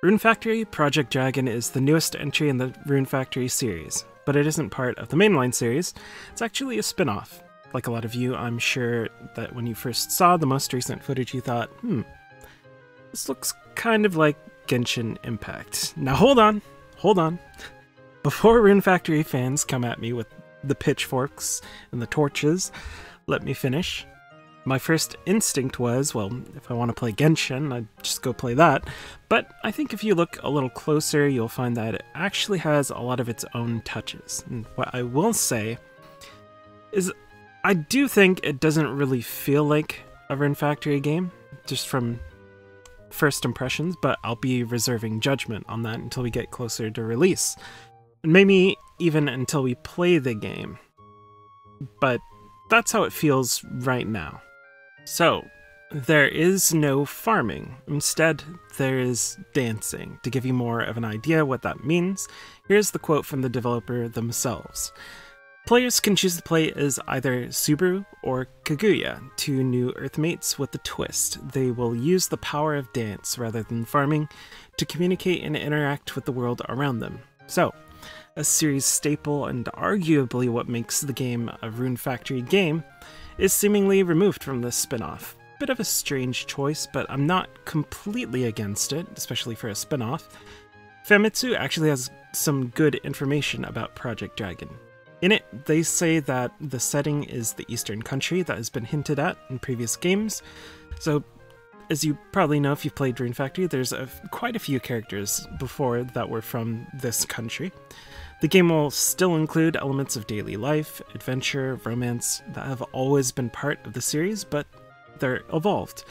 Rune Factory Project Dragon is the newest entry in the Rune Factory series, but it isn't part of the mainline series. It's actually a spin-off. Like a lot of you, I'm sure that when you first saw the most recent footage, you thought, this looks kind of like Genshin Impact. Now hold on. Before Rune Factory fans come at me with the pitchforks and the torches, let me finish. My first instinct was, well, if I want to play Genshin, I'd just go play that. But I think if you look a little closer, you'll find that it actually has a lot of its own touches. And what I will say is I do think it doesn't really feel like a Rune Factory game, just from first impressions, but I'll be reserving judgment on that until we get closer to release. And maybe even until we play the game. But that's how it feels right now. So, there is no farming. Instead, there is dancing. To give you more of an idea what that means, here's the quote from the developer themselves. Players can choose to play as either Subaru or Kaguya, two new Earthmates with a twist. They will use the power of dance rather than farming to communicate and interact with the world around them. So, a series staple and arguably what makes the game a Rune Factory game, is seemingly removed from this spin-off. Bit of a strange choice, but I'm not completely against it, especially for a spin-off. Famitsu actually has some good information about Project Dragon. In it, they say that the setting is the Eastern country that has been hinted at in previous games. So, as you probably know if you've played Rune Factory, there's quite a few characters before that were from this country. The game will still include elements of daily life, adventure, romance that have always been part of the series, but they're evolved.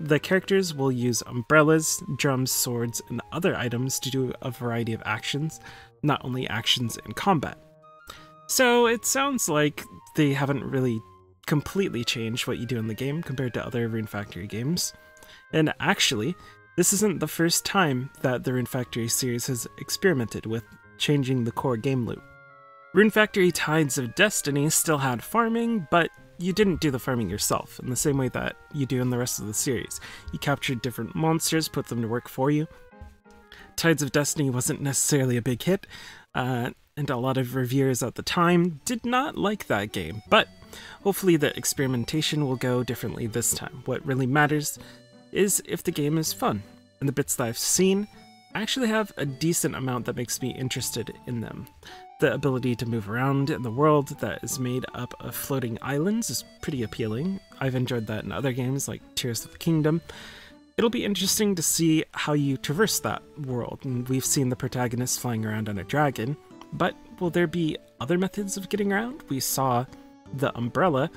The characters will use umbrellas, drums, swords, and other items to do a variety of actions, not only actions in combat. So it sounds like they haven't really completely changed what you do in the game compared to other Rune Factory games. And actually, this isn't the first time that the Rune Factory series has experimented with changing the core game loop. Rune Factory Tides of Destiny still had farming, but you didn't do the farming yourself, in the same way that you do in the rest of the series. You captured different monsters, put them to work for you. Tides of Destiny wasn't necessarily a big hit, and a lot of reviewers at the time did not like that game, but hopefully the experimentation will go differently this time. What really matters is if the game is fun, and the bits that I've seen actually have a decent amount that makes me interested in them. The ability to move around in the world that is made up of floating islands is pretty appealing. I've enjoyed that in other games like Tears of the Kingdom. It'll be interesting to see how you traverse that world, and we've seen the protagonist flying around on a dragon, but will there be other methods of getting around? We saw the umbrella,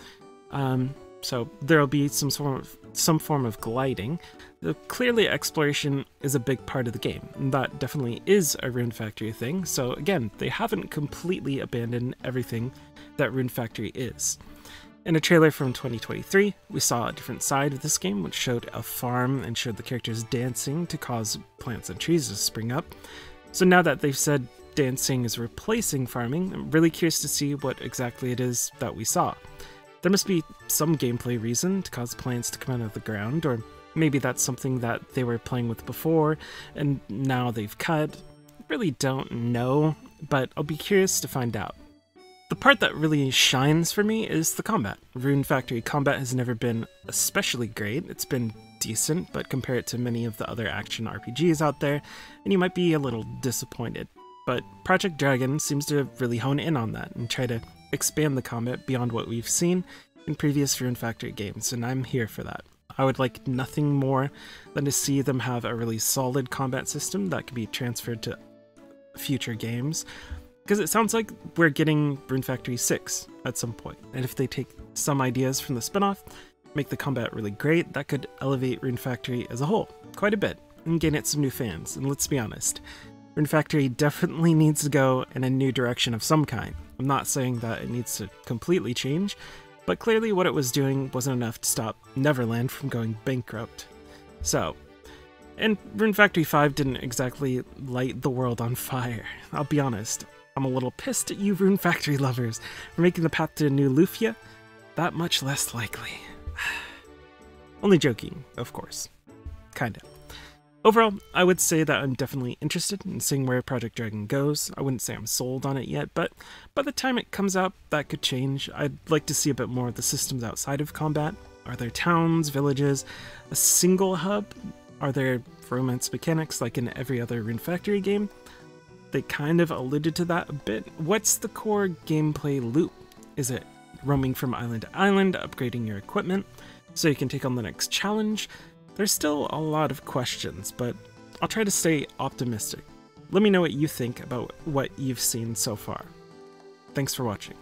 so there'll be some form of gliding. Clearly, exploration is a big part of the game, and that definitely is a Rune Factory thing, so again, they haven't completely abandoned everything that Rune Factory is. In a trailer from 2023, we saw a different side of this game, which showed a farm and showed the characters dancing to cause plants and trees to spring up. So now that they've said dancing is replacing farming, I'm really curious to see what exactly it is that we saw. There must be some gameplay reason to cause plants to come out of the ground, or maybe that's something that they were playing with before, and now they've cut. Really don't know, but I'll be curious to find out. The part that really shines for me is the combat. Rune Factory combat has never been especially great. It's been decent, but compare it to many of the other action RPGs out there, and you might be a little disappointed. But Project Dragon seems to really hone in on that and try to expand the combat beyond what we've seen in previous Rune Factory games, and I'm here for that. I would like nothing more than to see them have a really solid combat system that can be transferred to future games, because it sounds like we're getting Rune Factory 6 at some point, and if they take some ideas from the spin-off, make the combat really great, that could elevate Rune Factory as a whole quite a bit, and gain it some new fans. And let's be honest, Rune Factory definitely needs to go in a new direction of some kind. I'm not saying that it needs to completely change, but clearly what it was doing wasn't enough to stop Neverland from going bankrupt. So, and Rune Factory 5 didn't exactly light the world on fire. I'll be honest, I'm a little pissed at you Rune Factory lovers for making the path to New Lufia that much less likely. Only joking, of course. Kinda. Overall, I would say that I'm definitely interested in seeing where Project Dragon goes. I wouldn't say I'm sold on it yet, but by the time it comes out, that could change. I'd like to see a bit more of the systems outside of combat. Are there towns, villages, a single hub? Are there romance mechanics like in every other Rune Factory game? They kind of alluded to that a bit. What's the core gameplay loop? Is it roaming from island to island, upgrading your equipment so you can take on the next challenge? There's still a lot of questions, but I'll try to stay optimistic. Let me know what you think about what you've seen so far. Thanks for watching.